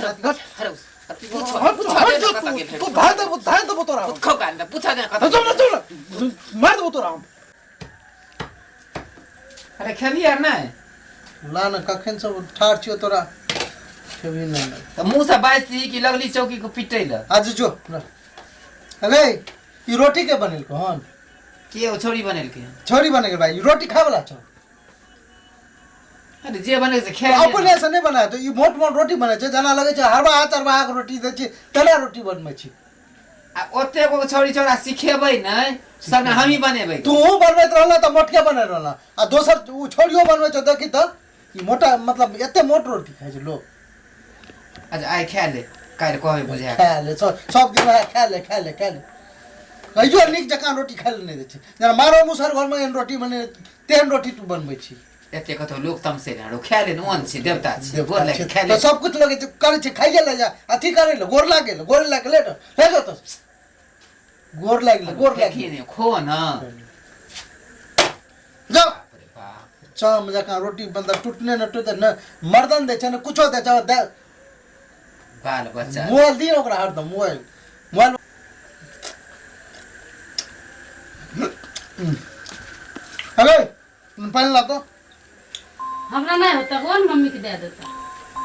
अरे तू धाय दबो तोरा खो कान पूछा दे चल मार दबो तोरा अरे खेबी यार ना ला न कखन सब ठाड़ छियो तोरा खेबी न त मुंह से बाइसी की लगली चौकी को पिटै ल आज जो अरे ई रोटी के बनेल कौन के ओ छोरी बनेल के छोरी बने के भाई रोटी खा वाला छ अरे जे बने से खे अपने से नहीं बनाया तो ये मोट मोट रोटी बने छे जना लगे छे हरवा चरवा के रोटी दे छे तला रोटी बनमे छी आ ओते को छोरी छोरा सिखेबै नै सब हमही बनेबै तू बनबैत रहला त मोटके बने रहला आ दोसर उ छोरियो बनबै छ देखि त ई मोटा मतलब एते मोट रोटी खाइ छ लोग अच्छा आइ खा ले काल कहबै बुझा खा ले सब दिन खा ले कहियो निक जका रोटी खाइ ले नै दे छे जना मारो मुसर घर में रोटी बने तेन रोटी तू बनबै छी एते कतो लोग तमसे नाडो खा ले नोन छी देवता छी गोर लागे खा ले तो सब कुछ लगे करे छे खाइए ले जा अथी करे ले गोर लागे ले जो तो गोर लागे ने खो ना जाओ चाम जका रोटी बंदा टूटने न टूटे न मर्दन दे छ न कुछो दे छ दे बाल बच्चा मोबाइल दी ओकरा हरदम मोबाइल अरे पानी ला तो हमरा नहीं होता कौन मम्मी के दे देता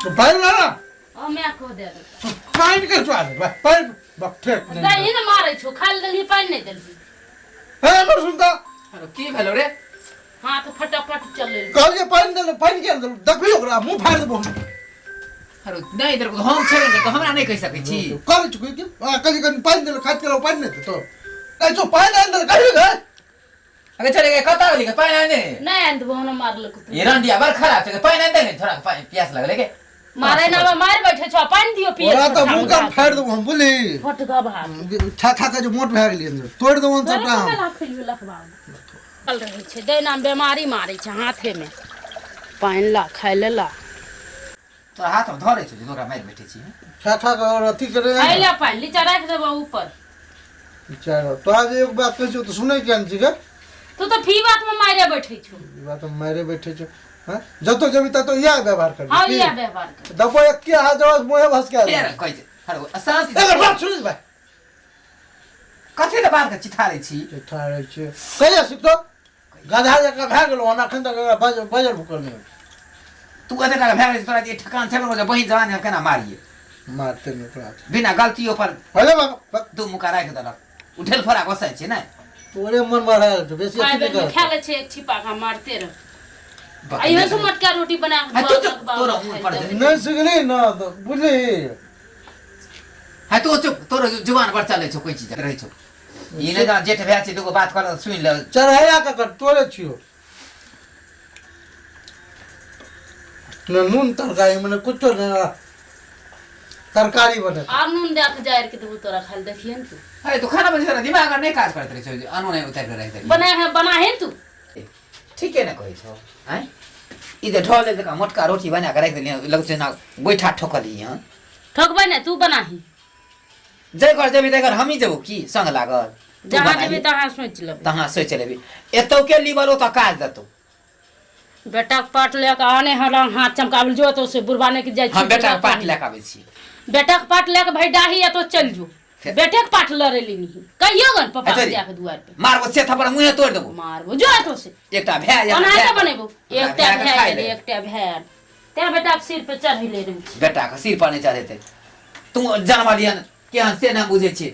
तो पानी ला ना और मैं को दे देता पानी के स्वाद पानी बक्ठे दही न मारै छो खाली दली पानी नहीं दली ए मर सुनता अरे की भेलो रे हां तो फटाफट चल ले कल के पानी के अंदर देखबी ओकरा मुंह फाड़ देबो अरे नहीं इधर को हम छेड़े तो हमरा नहीं कह सकै छी कर चुकी कि कल पानी दे खात के पानी नहीं तो ए जो पानी अंदर कहीं गए अगे चले गए कता वाली के पानी आने नहीं अंत बहुना मार ल कुछ ये रंडिया बार खराब है पानी आने नहीं थोड़ा पानी प्यास लग लेके मारे ना मार बैठे छ पानी दियो पिए ओरा तो मुंह का फाड़ दो हम बोली फटका भात खा के जो मोट भाग लिए अंदर तोड़ दो उन सबटा चल रहे छे दे नाम बीमारी मारे छ हाथे में पानी ला खाइ लेला तो हाथ में धरे छ जोरा मार बैठे छी खा के और अथी करे खाइ ले पानी लीचा रख देबो ऊपर चलो तो आज एक बात कहै छ तो सुनै केन छी के तू तो फी बात में मारे बैठे छो बात मारे बैठे छ हां जतो जभी तो यह व्यवहार कर हां यह व्यवहार कर दबो एक के हाथ जोस मोहे भस के फिर कहि छे अरे असांति अगर बात सुन भाई कथे ले बात के चिथारे छी चिथारे छी कहिया सिखतो गधा जका भाग गेलो ओना खन तक बजर भुकल नहीं तू कथे का भाग तोरा जे ठकान छे रोज बही जवान केना मारिए मारते न तोरा बिना गलतियों पर हेलो बाबा दू मुका राख देलक उठेल फरा गोसाई छे ना तोरे मन मारा तो बेसी खाइ अथी ले कर खा ले छे एक छिपा का मारते रह आइयो से मटका रोटी बना के तोरा मुंह पर नहीं सिगली ना तो बुझली है तो चुप तोरा जुबान पर चले छ कोई चीज रहे छ ई ने जेठ भै छी दुगो बात कर सुन ले चढ़ाया का कर तोरे छियो न नून तरकारी मने कुछ न तरकारी बने आ नून दे के जायर के देबो तोरा खाली देखिए न तू है तो खाना बन नहीं दिमाग नहीं काज करत रहे छ अनु नहीं उतार के रह दे बना है तू ठीक है ना कहि छ हैं इधर ढोले का मोटका रोटी बना के रख देली लग से ना गोइठा ठोकली हां ठोकबै ने तू बनाही जय कर जेबी देकर हम ही जबो की संग लागल जहां जेबी तहां सोच ले तहां सोच लेबी एतो के लीवल तो काज दतो बेटा के पाट लेके आने हला हाथ चमकावल जो तो से बुरबाने के जाय हम बेटा के पाट लेके आबै छी बेटा के पाट लेके भाई डाही तो चल जो बेटे के पाट लरेली नहीं कहियो गन पापा के जाके दुआर पे मारबो से थप्पड़ मुंह तोड़ देबो मारबो जो तो से एकटा भै या बना के बनेबो एकटा भै ते बेटा के सिर पे चढ़ी ले रे बेटा के सिर पर नहीं चढ़ेते तू जानवालियन के हन से ना बुझे छी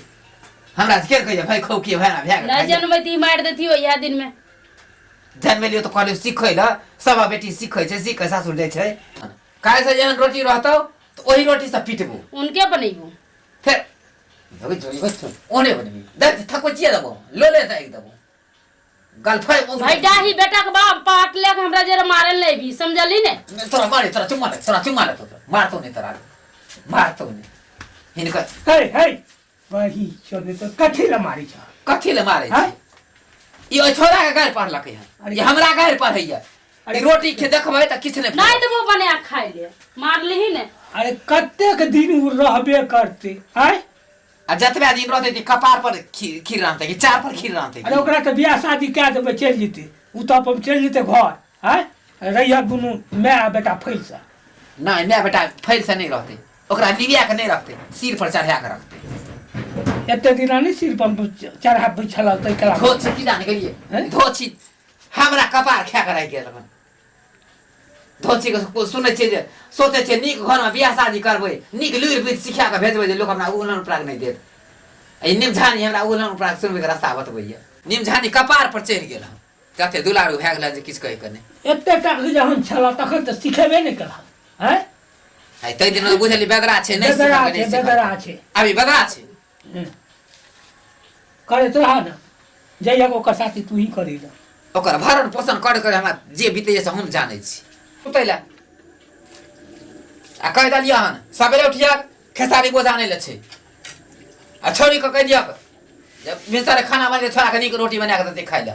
हमरा से के कहिए भाई खौ के भाई ना भै ना जनमती मार देतियो यह दिन में जनमेलियो तो कॉलेज सिखै ल सब बेटी सिखै छै सिख सासुर जाय छै काय से जहन रोटी रहतौ तो वही रोटी से पीटबो उनके बनेबो फिर जोई जोई बच्चो ओने बनबी दत थको चिया दबो लोले त एक दबो गलफाई भाई डाही बेटा के बाप पाट लेके हमरा जरे मारल नहीं भी समझली ने तोरा मारे तोरा चुम्मा ले तो मारतो नहीं तोरा मारतो नहीं हिनका हे वही छोड़े तो कथी ल मारी छ कथी ले मारे छै ई छोरा के गार पर लके है ये हमरा गार पर है ई रोटी के देखबै त किछ नहीं देबो बने खाइ ले मारली ही ने अरे कत्ते के दिन उ रहबे करते हैं आ जतबे दिन रहते ती कपार पर खीर रानते कि चार पर खीर रानते अरे ओकरा के बियाह शादी कए देबे चल जेते उ त अपन चल जेते घर हैं रैया दुनु मैं बेटा फैसा नहीं मैं बेटा फैल से नहीं रहते ओकरा लिया के नहीं रखते, सिर पर चढ़ा के रखते। एते दिन नहीं सिर पर चढ़ा बिछल तै कला धोछी की जाने के लिए धोछी हमरा कपार खा के रह गेल। धोछी के सुनै छै जे सोचे छै नीक घर में बियाह शादी करबै, नीक लुरि बित सिखा के भेजबै जे लोक हमरा उलन प्राग नहीं देत। ए निमझानी हमरा उलन प्राग सुनबै के रास्ता बतबैया। निमझानी कपार पर चढ़ि गेल, कते दुलारू भए गेल जे किछ कहि के नहीं। एते टाक जहन छला तखन त सिखेबे नहीं कला हैं। आई तै दिन बुझली बेदरा छै नहीं सिखा के नहीं बेदरा छै अभी बेदरा छै करे तो हा न जइया को साथी तू ही करी ल ओकर भरण पोषण कर कर हमरा जे बीते से हम जानै छी। सुतैला आ कह दलिया हन सबेरे उठिया खेसारी बोझा नहीं ले छै आ छोरी के कह दिया जब मिस्टर खाना बना के छोरा के नीक रोटी बना के दे खाइ ले।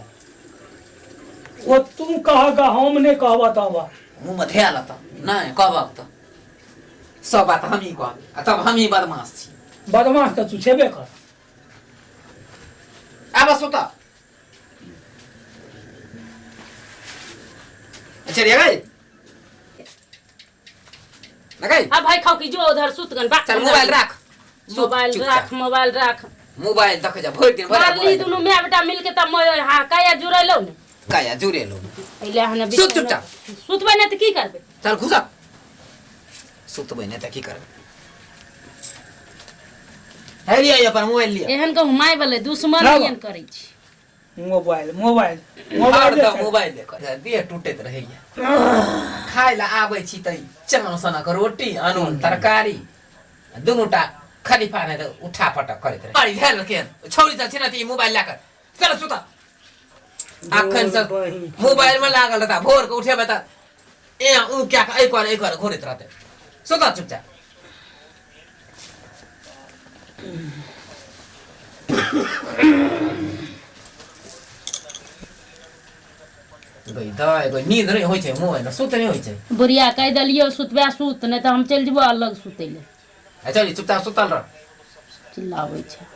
वो तुम कहागा हम नहीं कहबा तबा मुंह में धेल त नहीं कहबक त सब बात हम ही कह तब हम ही बदमाश छी। बदमाश त तू छेबे कर। अब सुता चलिए गई गई। अब भाई खाओ की जो उधर सुत गन बात चल मोबाइल रख, मोबाइल रख मोबाइल देख जा भर दिन मारली दुनु मैं बेटा मिल के तब हां काया जुरैलो ने काया जुरे लो पहले हने सुत चुपचाप सुतबै ने त की करबे। चल घुसा सुतबै ने त की करबे। है लिया अपन मोबाइल लिया एहन को हुमाय वाले दुश्मन एहन करै छी। Mobile mobile mobile the mobile ले कर देह टूटैत रहैया। खाइ ला आबै छी त चना सनक रोटी अनून तरकारी दुनुटा खलीफा ने त उठा पटक करैत रहे। अरे भेल के छौरी त छिन त मोबाइल ला कर चल सुता अखन से मोबाइल में लागल रहता भोर के उठे बता ए उ क्या एक बार घोरत रहते। सुता चुपचाप गई दाई गई नींद नहीं होय छै मोबाइल में सुत नहीं होय छै। बुढ़िया कह दलियो सुतबे सुत नहीं तो हम चल जबो अलग सुतै ले। चल चुपचाप सुतल रह चिल्लाबै छै।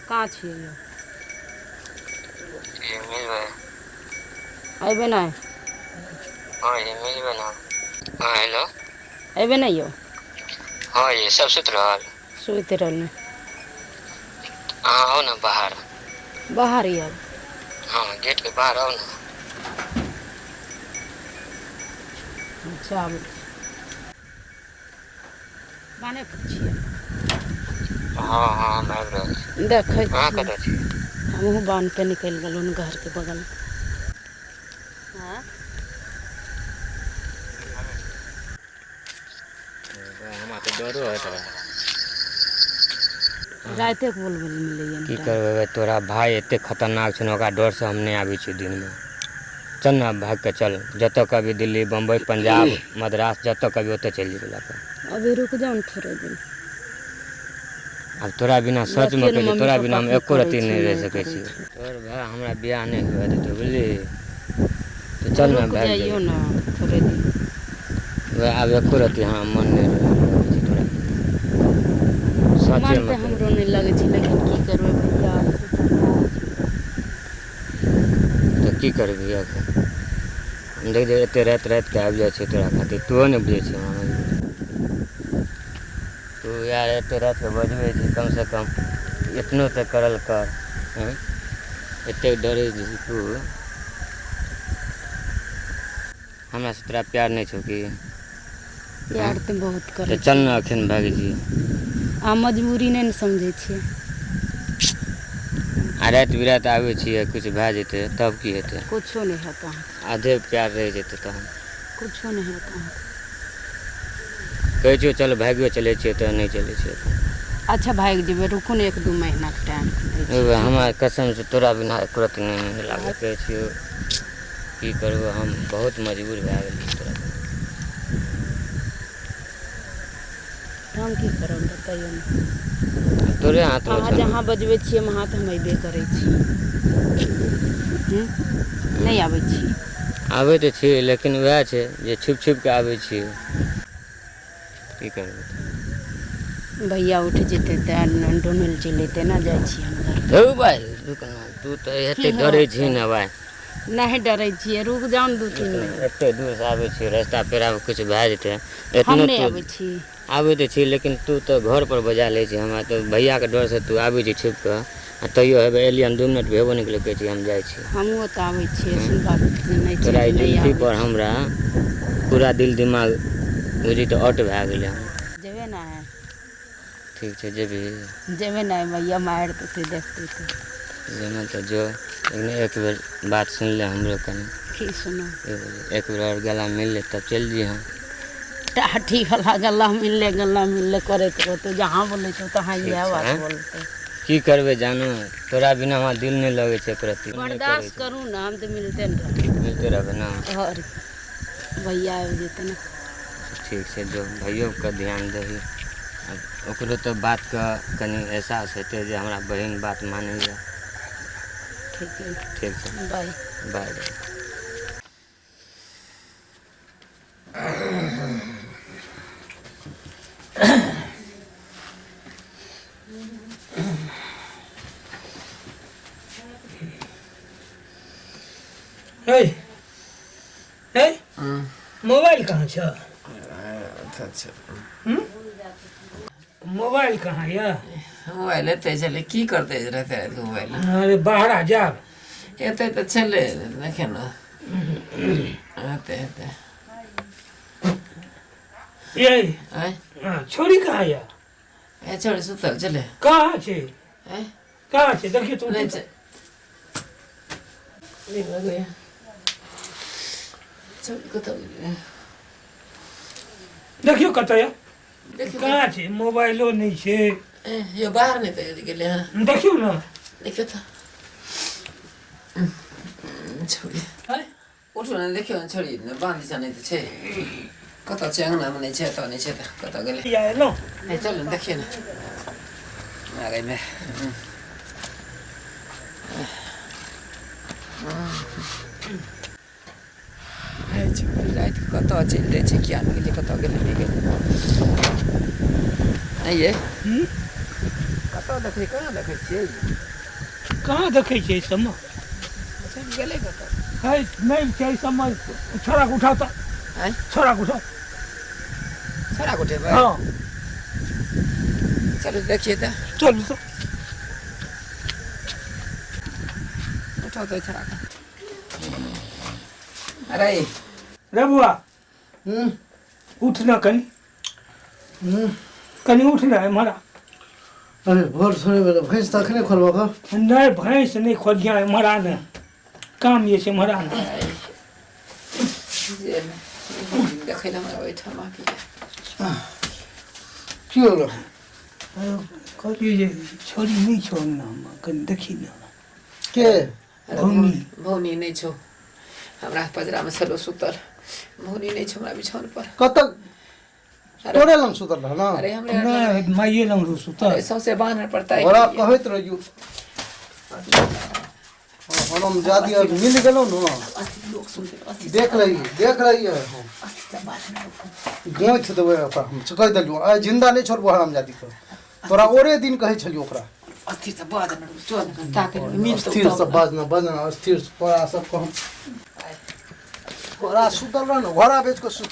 कहाँ छियै यौ? ये मिलबे अयबे नहीं? हाँ ये मिलबे ना। हाँ हेलो अयबे नहीं यौ? हाँ ये सब सुत रहल। सुत रहल हाँ आओ ना बाहर। बाहर ही अब हाँ गेट के बाहर आओ ना। अच्छा आबू बाने पर छियै। हाँ हाँ मैं आबि रहल छी। देखै अहाँ कतऽ छी? हमहूँ बान्ह पे निकलि गेलहुँ घर के बगल। हाँ हमरा तऽ डरो होइत रहे। राते के बोलबोल मिलैया की करबै तोरा भाय एते खतरनाक छै ओकरा डर से हम नहीं आबै छी दिन में। चल ना भाग के चल जतऽ कभी दिल्ली बम्बई पंजाब मद्रास जतऽ कभी ओतऽ चलि जेबै लऽ कऽ। अभी रुक जाओ न थोड़े दिन। अब तोरा बिना सच में कहै छी तोरा बिना हम एको रत्ती नहीं रह सकै छी। तोर भाय हमरा बियाह नहीं हुए देतौ बुझली। तो चल ना भाग जाइयो ना थोड़े दिन। वह अब एको रत्ती हाँ मन नहीं रहे तोरा सचे मन तऽ हमरो नहीं लगे छै लेकिन की करबै भैया। तो की करबी अखन हम देख जे एते रात के आबि जाइ छै तोरा खातिर तूहो नहीं बुझै छी हमरा। तू यार एते रात के बजबै छी कम से कम इतनो तो करल कर। एते डरे छी तू हमरा से तोरा प्यार नहीं छौ कि प्यार तो बहुत तो करे चल ना अखन भागी जी आ मजबूरी नहीं ने समझे छियै आ रात बिरात आबै छियै कुछ भए जेतै तब की हेतै कुछो नहीं होता आधे प्यार रह जेतै तहन कुछो नहीं होता कहै छियौ चल भागियो चलै छियै तऽ नहीं चलै छियै अच्छा भाग जेबे रुकू ने 1-2 महीना के टाइम हमरा कसम से तोरा बिना एको रत्ती नहीं लागै कहै छियौ की करबो हम बहुत मजबूर भए गेलियै तोरा बिना। हम की करब बताइयो ने तोरे हाथ में अहाँ छौ जहाँ बजबै छियै वहाँ तऽ हम अयबे करै छी नहीं आबै छी आबै तऽ छी लेकिन वएह छै जे छुप छुप के आबै छियै की करबै भैया उठ जेतै तऽ डोमिल चलि अयतै ना जाइ छी हम घर धौ भाइ रुक ना तू तऽ एते डरै छी ने भाइ नहीं डरै छियै रुक जाउ ने 2-3 मिनट एते दूर से आबै छी रास्ता पेड़ा में कुछ भए जेतै हम एतना नहीं तू आबै छी आबै तऽ छी लेकिन तू तऽ घर पर बजा लै छी हमरा तऽ भैया के डर से तू आबै छी छुप कऽ आ तैयो हेबे एलियन 2 मिनट भेबो नहीं केलै कहै छी हम जाइ छी हमहूँ तऽ आबै छियै एसन बात नहीं छै तोरा कि ई नहीं जुल्फी आबै पर हमरा पूरा दिल दिमाग बुझी तऽ औट भए गेलै हम जेबे ना है ठीक छै जेबी जेबे ना है भैया मारि देतै देखतै तऽ जेना तऽ जो लेकिन एक बेर बात सुनि ले हमरो कनि की सुनो एक बेर और गला मिल ले तब चल जी हम टाठी गला मिलले करैत रहतौ जहाँ बोलै छौ तहाँ ठीक इएह छै, बात हैं? बोलतै की करबै जानू तोरा बिना हमरा दिल नहीं लगे छै प्रति बर्दाश्त करू ना हम तऽ मिलते ने रहब मिलते रहबै ना और भैया आबि जेतै ने ठीक छै जो भैयो के ध्यान दही आब ओकरो तऽ बात के कनि एहसास हेतै जे हमरा बहिन बात मानैए ठीक है ठीक छै बाय बाय बाय हे हे मोबाइल कहाँ छ मोबाइल कहाँ यऽ मोबाइल एते छलै की करतै रहते राति मोबाइल अरे बाहर आ जाब एते तऽ छलै देखे ने हेतै हेतै ये आँय छोरी कहाँ यऽ ए छोड़ सुतल छलै कहाँ छै आँय कहाँ छै देखियो तू नहीं छै नहीं लगे छोड़ कतऽ गेलै देखियो कतऽ यऽ देखियो कहाँ छै मोबाइलो नहीं छै यो बाहर नहीं तऽ गेलै हँ देखियो ना देखियो तऽ छोड़ी उठो ने देखियो ने छोड़ी ने बाँधी छ नहीं तऽ छै कतऽ छै अङ्गनामे नहीं छै एतऽ नहीं छै तऽ कतऽ गेलै या एलो ए चल न देखिए ना आगैमे राति कतऽ चलि जाइ छै किया नहि गेलै कतऽ गेलै नहि गेलै नहीं ये कतऽ देखै कहाँ देखै छियै कहाँ देखै छै समय चलि गेलै कतऽ है नहीं छै समय छोड़ा के उठाओ तो आँय छोड़ा के उठाओ छोड़ा के उठेबै हाँ चलो देखिए तो चल तो उठाओ तो छोड़ा के अरे रे बुआ हम्म, उठ ना कनी कनी उठ ना हमारा अरे भोर थोड़े बेला भैंस तखने खोलबा का नहीं भैंस नहीं खोजिया हमारा ने काम ये से हमारा ने जे देखै लए हमरा ओहिठाम की की होलो कहलिए जे छोरी नहीं छो ना कनी देखी ना के भौनी भौनी नहीं छौ हमरा पजरामे छलो सुतल भौनी नहीं छौ हमरा बिछौन पर कत तोरे लंग सुतल रह ना अरे हमरे नहीं माइए लंग रो सुता सौंसे बान्हर पड़ता ओरा कहैत रहियो हम जादी और मिल गेलो न लोग सुनते देख रही है गोइठ देबै ओकरा हम कह देलियो आ जिंदा नहीं छोड़बो हराम जादी को तोरा ओरे दिन कहै छलियो ओकरा अस्थिर से बाजन चल ताके मिल तो स्थिर से बाजना स्थिर से तोरा सबको हम घोड़ा सुतल रह न घोड़ा बेच के सुत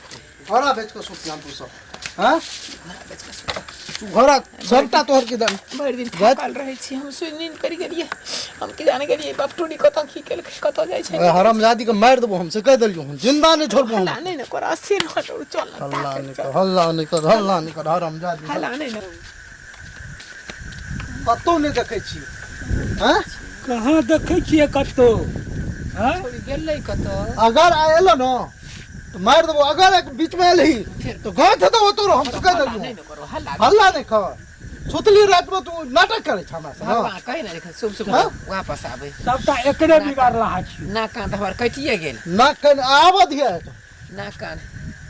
नाम तू सब हाँ घोड़ा सबटा तोहर के दन भरि दिन जात- थाकल रहै छी हम सुनि नींद करि गेलियै हम की जाने गेलियै बाप टूरी कतऽ की केलकै कतऽ जाइ छै हरामजादी के मार देबो हमसे कह देलियो हम जिंदा नहीं छोड़बो हम हल्ला नहीं न कर अस्थिर हट और चल न हल्ला नहीं कर हरामजादी हल्ला नहीं न कतौ नहीं देखै छी हैं कहाँ देखै छियै कतौ हाँ छोड़ी गेलै कतऽ अगर आएलो न तो मार देबो अगर एक बीच में एलही तो गांव थे तो तो हम से कह हल्ला देलियो नहीं न करो हल्ला हल्ला नहीं कर सुतली रात में तू नाटक करे छ हमरा से हाँ? भगवान कहि न देख शुभ शुभ हाँ? वापस आबै सबटा एकरे बिगाड़ रहा छियै ना कान त हमर कटिए गेल ना कन आबद है ना कान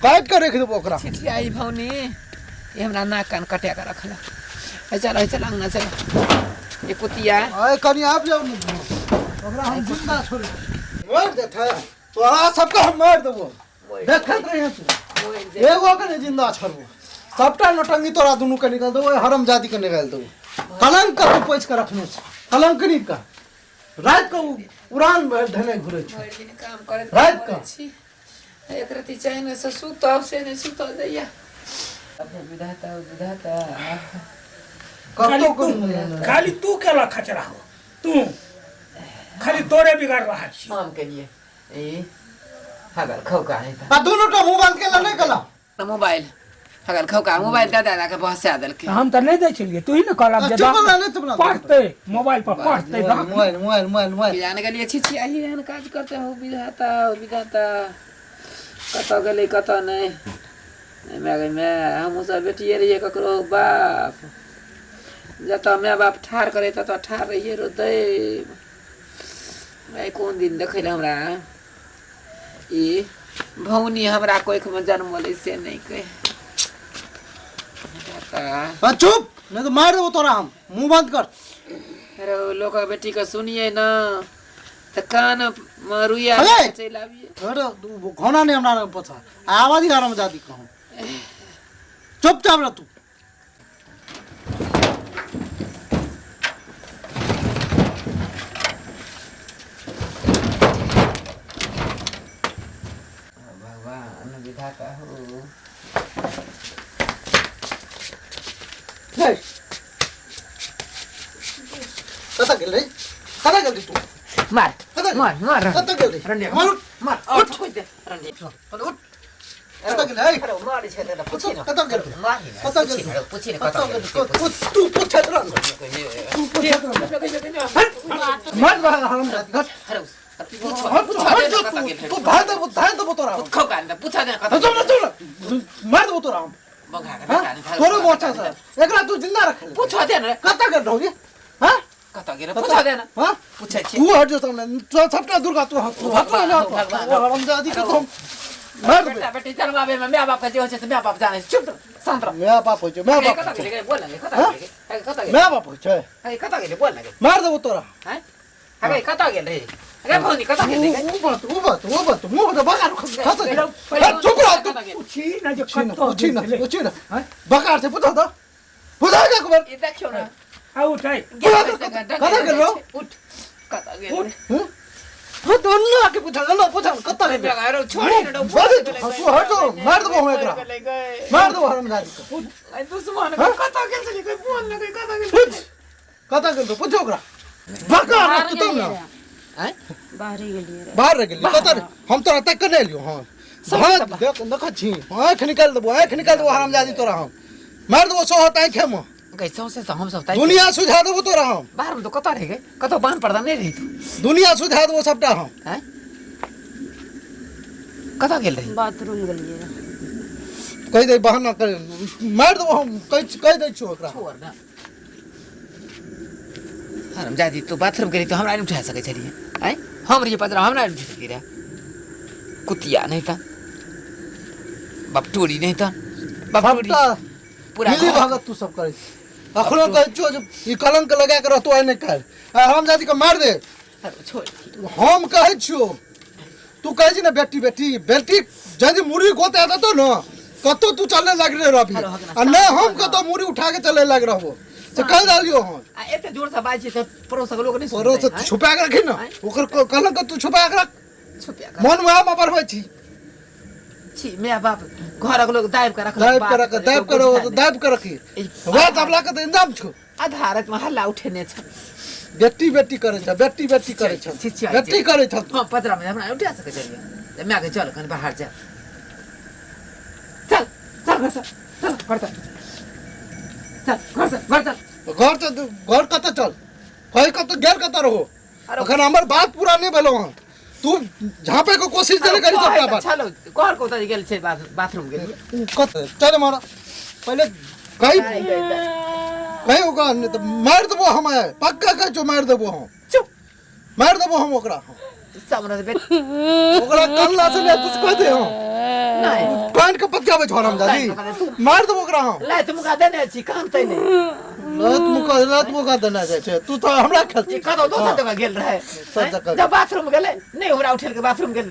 काट के रख देबो ओकरा छिटियाई भौनी ये हमरा ना कान कटिया के रखला है चल अंगना चल ये कुतिया आए कनी आप जाओ ओकरा हम जिंदा छोड़ मार दे था तो आ सबका हम मार देबो देखत रहे तू एगो के नहीं जिंदा छोड़बो सबटा नटंगी तोरा दुनू के निकाल देबो हरामजादी के निकाल देबो कलंक का पोछ के रखने छ कलंक नहीं का रात को उड़ान धने घुरे छ भरि दिन काम करैत रात का? छी एक रति चैन से सुत से नहीं सुत दैया अब विधाता खाली कतो तू खाली तू केला खचरा हो तू खाली तोरे बिगाड़ रहा छियै हम के लिए ए हगल खौका नहीं था आ दोनों का मुंह बंद केला नहीं कला मोबाइल हगल खौका मोबाइल दादा के बहसा देलकै हम तो नहीं दै छलियै तू ही ने कहलक जे चुप ना नहीं चुप ना पढ़ते मोबाइल पर पढ़ते मोबाइल जाने के लिए छी आई एहन काज करते हो विधाता कतऽ गेलै कतऽ नहीं मैं हम सब बेटिए रहिए ककरो बाप जतऽ माय बाप ठार करे ततऽ ठार रहिए रो दैव आई कोन दिन देखै ले हमरा ई भौनी हमरा कोइख में जन्मले से नहीं कहे चुप नहीं तो मार देबो तोरा हम मुंह बंद कर अरे लोग बेटी का सुनिए ना तो कान रुइया अरे! चल आबिए अरे घोना नहीं हमरा पता आवाज ही हरामजादी कहूं चुपचाप रह तू भगवान विधाता हो नहीं कता गेल रे कता गेल तू मार कता मार मार कता गेल रे रंडिया मार मार उठ खोज दे रंडिया उठ कता गेल है अरे मार छे दे पूछी ना कता गेल मार कता गेल पूछी ना कता गेल तू पूछ रहा तू पूछ मार बा हरामजादी घट अरे तू धाय दे तोरा खौका ना पूछा दे चल मार दे तोरा बंगा के तोरो मोचा सा एकरा तू जिंदा रख ले पूछा दे ना कता गेल रहोगे हां कतऽ गेल पूछा दे ना हां पूछै छी तू हट जा तुमने तो सबटा दुर्गा तू हरामजादी के तुम मार दे बेटा बेटी जन्मावे में माय बाप के जे होय छै से माय बाप जाने छै चुप शांत रह मैं बाप हो मैं बाप कतऽ गेल बोल लगे कतऽ गेल कतऽ गेल मैं बाप हो कतऽ गेल बोल लगे मार देबो तोरा हैं अरे कतऽ गेल रे अरे भौनी कतऽ गेल रे वो बात मुंह तो बकार खसा चुप रह तू पूछी ना जे पूछी ना कतौ पूछी ना बकार से पूछो तो बुझा के कुमार ये देखियो ना आ उठाई कता गेल रो उठ कतऽ गेल वो दोनों आके पूछा कता गेल अरे छोड़ी ना तू हट दो मार दो हम एकरा मार दो हरामजादी को आई दुश्मन कतऽ गेल छली कोई बोल ना कोई कतऽ गेल कता गेल तो पूछो ओकरा बकार तू तो ना हैं बाहरी गेलियै रे बाहर रह गेली कता हम तोरा तक कर लियो हां देख देख छी आंख निकाल देबो हरामजादी तोरा हम मार देबो सोहत आंख में कैसे से हम सब दुनिया सुझा देबो तोरा हम बाहर में तो कतऽ रह गए कतऽ बांध पर्दा नहीं रही तू दुनिया सुझा देबो सबटा हम हैं कतऽ गेल रही बाथरूम गेलियै रे कह दे बहाना कर मार देबो हम कह दे छियो ओकरा छोड़ ना हरामजादी तू बाथरूम गेली तो हमरा नहीं उठा सकै छलिए हैं हम रहिए पजरा हमरा नहीं उठा सकै रे कुतिया नहीं था बपटूरी नहीं था बपटूरी सबटा पूरा मिली भगत तू सब करे अखनो कह छियो जे ई कलंक लगा के रहतो नहीं कर हरामजादी के मार दे छोड़ हम कहे छियो तू कहे छी ना बेटी जदी मुड़ी गोते आता तो न कतो तू चलने लग रे रवि आ नहीं हम कतो मुड़ी उठा के चले लग रहबो से कह डालियो हम आ एते जोर से बाजी से पड़ोस के लोग नहीं सुन परो से छुपा के रखी ना ओकर कलंक तू छुपा के रख छुपिया मन में हम पर होई छी छी माय बाप घरक लोग दाबि के रखल दाब के रखी वह तबला के इंतजाम छो आधारत में हल्ला उठेने छ बेटी करे छ बेटी करे छ बेटी करे छ हां पतरा में हमरा उठा सके चलिए मैं के चल कन बाहर जा चल चल घर कत चल कहीं कत गेल कत रहो अखन हमर बात पूरा नहीं भेलो हन तू झापे को कोशिश करे करी सबटा बात चलो घर को त गेल छै बाथरूम गेल कत चल मारा पहले कहीं होगा नहीं तो मार देबो हम पक्का कह जो मार देबो हम चुप मार देबो हम ओकरा सामने बेट ओकरा कल्ला से ले कुछ कह दे हम नहीं कान के पत जावे छोरम जादी मार देबो ओकरा हम ला तुम का देने छी काम तै नहीं लत मुका देना छै तू तो हमरा खेल कतो दोसर जगह गेल रहे जब बाथरूम गेले नहीं हमरा उठेल के बाथरूम गेल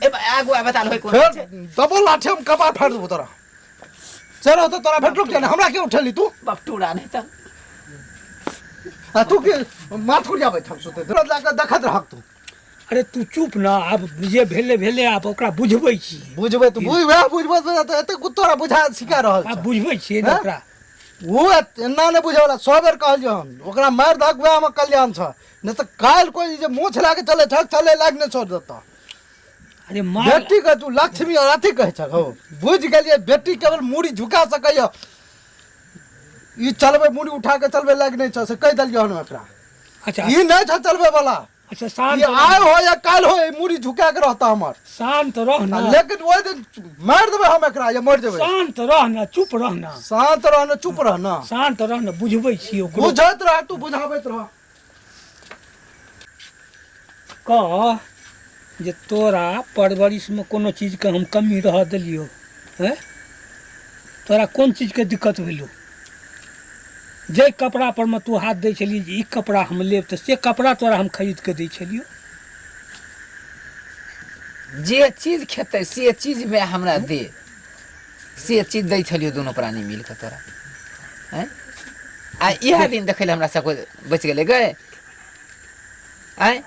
ए आगु बता होय कोन छै डबल लाठी हम कपाट फाड़ देबो तोरा चलो तो तोरा भेट रुक जाने हमरा क्यों उठेली तू बाप टूड़ा नहीं त तू के माथ उड़ जाबे हम सुते तुरंत लाके देखत रहक तू अरे तू चुप ना आब जे भेले आप ओकरा बुझबै छी बुझबै तू बुझबै तो एते तोरा बुझा सिखा रहल आप बुझबै छी ना ओकरा वो एना ने बुझेवाला 100 बेर कहल जहन ओकरा मार दक वह में कल्याण छ नहीं तो काल कोई जे मुंह छला के चले ठक चले लाग ने छोड़ देता अरे मार बेटी का तू लक्ष्मी और अथी कहे छ हो बुझ गेलिए बेटी केवल मुड़ी झुका सकय ई चलबे मुड़ी उठा के चलबे लाग नहीं छ से कह दलियो हन ओकरा अच्छा ई नहीं छ चलबे वाला अच्छा शांत ये आय हो या काल हो मुड़ी झुका के रहता हमर शांत रह ना लेकिन वो दिन मार देबे हम एकरा या मर जेबे शांत रह ना चुप रह ना शांत रहना चुप रहना शांत रह ना बुझबै छी ओकरो बुझत रह तू बुझाबैत रह कह जे तोरा परवरिश में कोनो चीज के हम कमी रह देलियो हैं तोरा कोन चीज के दिक्कत भेलो जे कपड़ा पर में तू हाथ दै छलिए जे ई कपड़ा हम लेब तऽ से कपड़ा तोरा हम खरीद के दै छलियो जे चीज खेते से चीज में हमरा दे से चीज दै छलियो दोनों प्राणी मिल के तोरा हैं आ इहा दिन देखले हमरा सब बच गेले गए आय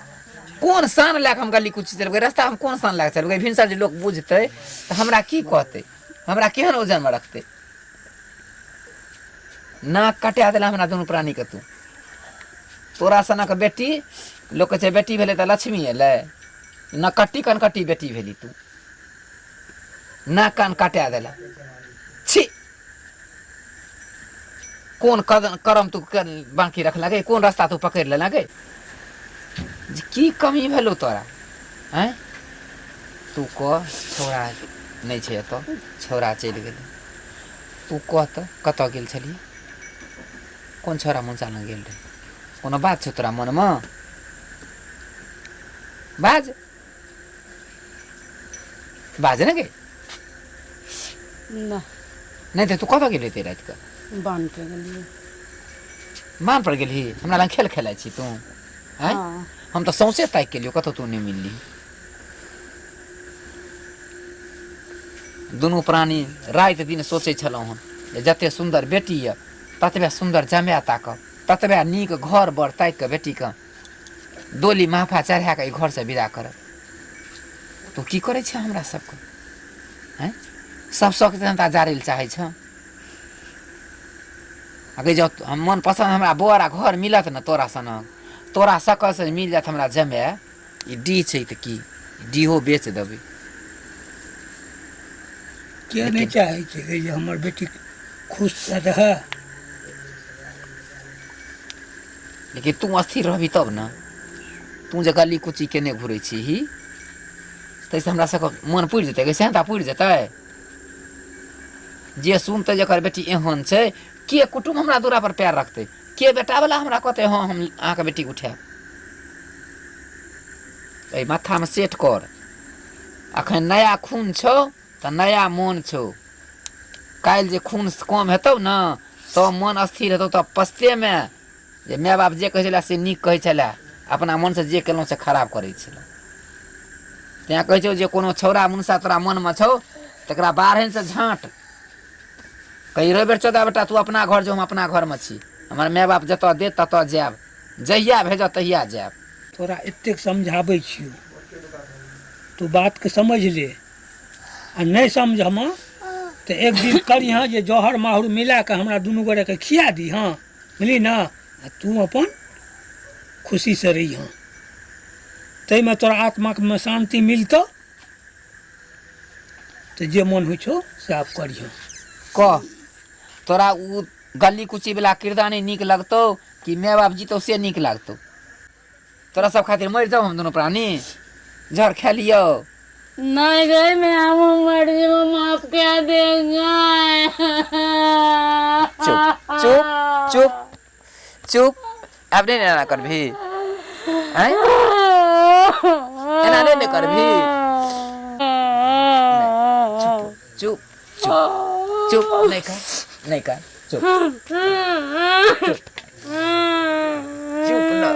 कौन सान लाग हम गली कुछ चल गए रास्ता हम कौन सान लाग चल गए भिनसर जे लोग बुझते तो हमरा की कहते हमरा केहन वजन में रखते नाक कटा देला हमरा दोनों प्राणी के तू तोरा सनक बेटी लोग कहे बेटी भेले तो लक्ष्मी एले न कट्टी कनकट्टी बेटी भेली तू नाक कान कटा देला छी कौन करम तू बाकी रख लगे कौन रास्ता तू पकड़ ले लगे की कमी भेलो तोरा हैं तू कह छौड़ा नहीं छे तो छौड़ा चल गेल तू कह तो कत गेल छलिए कौन छौड़ा मुंसा लग गेल रहे कोनो बात छौ तोरा मन में बाज ना गे ना नहीं तो तू कत गेल ते रात के बांध के गेलिए मान पर गेली हमरा लग खेल खेलाइ छी तू हैं हाँ हम तो सौंसे ताकि के लियो कतो तू नहीं मिलली दोनों प्राणी रात दिन सोचे छलहुँ हम जते सुंदर बेटी है ततबे सुंदर जमाय ताकब ततबे नीक घर बर ताकि के बेटी के डोली माफा चढ़ा के घर से विदा करब तू की करे छ हमरा सबके हैं सब शौक जनता जारे चाहे छ अगर जो हम मन पसंद हमरा बोरा घर मिलत न तोरा सनक तोरा सकल से मिल जात हमरा जमाय ई डी छै त की डीहो बेच देबै के नहीं चाहे छे जे हमर बेटी खुश से रहे लेकिन तू अस्थिर रहबी तब न तू जे गली कुची केने घुरै छी ही तैसे हमरा सबके मन पुरि जेतै सेहता पुरि जेतै जे सुनते जकर बेटी एहन छै के कुटुम हमरा दूरा पर पैर रखते के बेटा वाला हमरा कहते हाँ हम अहाँ के बेटी उठाएब ए माथा में सेट कर अखन नया खून छौ त नया मन छौ काल जे खून कम हेतौ न तो मन अस्थिर हेतौ तो पस्ते में जे माय बाप जे कहै छला से नीक कहै छला अपना मन से जे केलहुँ से खराब करै छला तें कहै छौ जे कोनो छौड़ा मुनसा तोरा मन में छौ तकरा बारहन से झाँट कही रो बेर 14 बेटा तू अपना घर जो हम अपना घर में छी हमार माय बाप जतऽ दे ततऽ जायब जहिया भेज तहिया जायब तोरा एतेक समझाबै छियौ तू बात के समझ ले आ नहीं समझम तो एक दिन करी हाँ जे जहर माहौर मिला के हमरा दुनू गोरे के खिया दी हाँ मिली ना आ तू अपन खुशी से रही हाँ तैमे तोरा आत्मा में शांति मिलतो तो जे मन हो छो से आप करियो कह तोरा उ गली कुची वाला किरदानी नीक लगतो कि माय बाप जीतो से नीक लगतो तोरा सब खातिर मर जाओ हम दोनों प्राणी जहर खा लियो नहीं गए मैं हम मर जाऊं माफ क्या देगा चुप चुप चुप चुप अब नहीं ना कर भी हैं एना नहीं कर भी चुप चुप चुप नहीं कर चुप चुप ना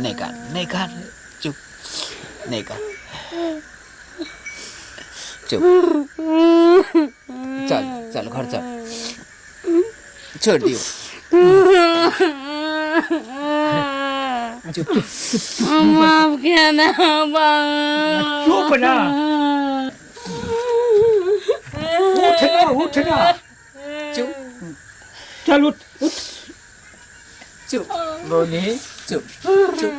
नहीं कर चुप नहीं कर चुप चल चल घर चल छोड़ दियो चुप माफ क्या ना चुप ना उठना चुप चल उठ चुप बोली चुप चुप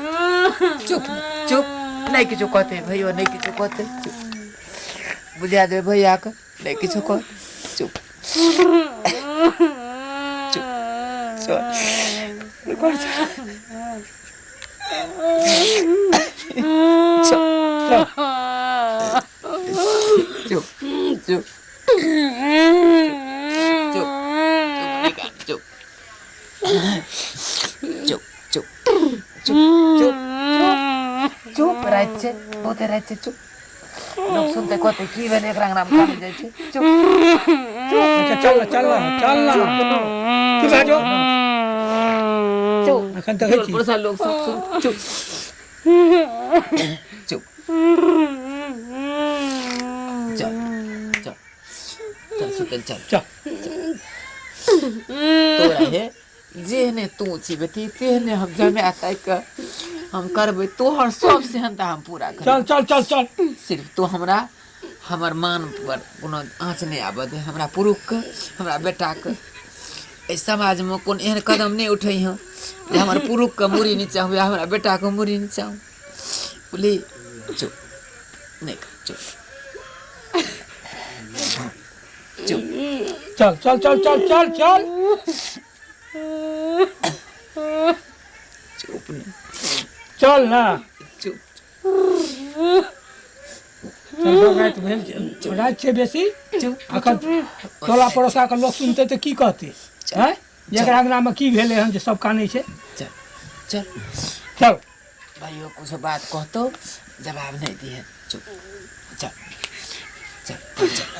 चुप चुप नहीं किछु कहते भैया नहीं किछु कहते चुप बुझा दे भैया के नहीं किछु कह चुप चुप चुप चुप चुप चुप चुप चुप चुप रहै बहुते रहै चुप लोग सुनते कहते की भेल एकरा नाम काट जाइ छै चुप अच्छा चल चल की बाजो चुप अखन तक है पुरसा लोग सब सुन चुप चुप चल चल चल सुतल चल चल तो रहे जेहने तू छी बेटी तेहने हम जमे आता का हम करबे तोहर सब सेहनता हम पूरा कर चल चल चल चल सिर्फ तो हमरा हमर मान पर कोनो आँच नहीं आबे दे हमरा पुरुष के हमरा बेटा के ए समाज में कोन एहन कदम नहीं उठै ह जे हमर पुरुष के मुरी नीचा हुए हमरा बेटा के मुरी नीचा हो बोली चुप नहीं कर चुप चुप चल चल चल चल चल चल चुप नहीं चल ना चुप चल रात भेल रात छे बेसी चुप अखन टोला पड़ोसा के लोग सुनते तो की कहते हैं जकरा अंगना में की भेले हन जे सब कानै छै चल चल चल भाइयों कुछ बात कहतो जवाब नहीं दिए चुप चल चल चल